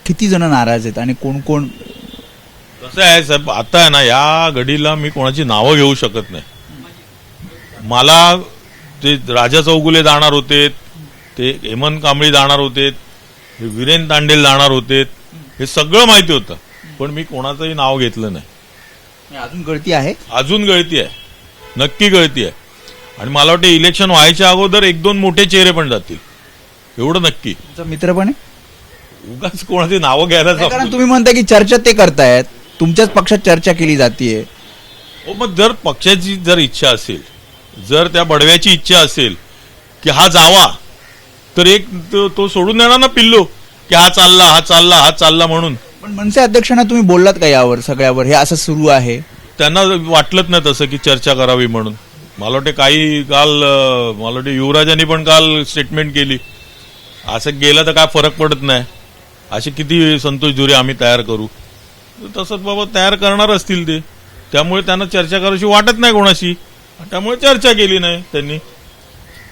किती जण नाराज आहेत आणि कोण कोण? कसं आहे साहेब, आता आहे ना, या घडीला मी कोणाची नावं घेऊ शकत नाही. मला ते राजा चौगुले जाणार होते, ते हेमंत कांबळी जाणार होते, हे वीरेन तांडेल जाणार होते, हे सगळं माहिती होतं, पण मी कोणाचंही नाव घेतलं नाही. अजून गळती आहे? अजून गळती आहे, नक्की गळती आहे. आणि मला वाटतं इलेक्शन व्हायच्या अगोदर 1-2 मोठे चेहरे पण जातील, एवढं नक्की. तुमचा मित्र पण आहे? उगाच कोणाची नावं घ्यायला नाही, कारण जाऊ. तुम्ही म्हणता की चर्चा ते करतायत, तुमच्याच पक्षात चर्चा केली जातीये. हो, मग जर पक्षाची जर इच्छा असेल, जर त्या बडव्याची इच्छा असेल की हा जावा, तर एक तो सोडून देणार ना पिल्लू, की हा चालला हा चालला हा चालला म्हणून. पण मनसे अध्यक्षांना तुम्ही बोललात का यावर सगळ्यावर, हे असं सुरू आहे? त्यांना वाटलंच नाही तसं की चर्चा करावी म्हणून. मला वाटते काही काल मला वाटते युवराजांनी पण काल स्टेटमेंट केली, असं गेलं तर काय फरक पडत नाही, असे किती संतोष झुरे आम्ही तयार करू. तसंच बाबा तयार करणार असतील ते, त्यामुळे त्यांना चर्चा करायची वाटत नाही कोणाशी, त्यामुळे चर्चा केली नाही त्यांनी.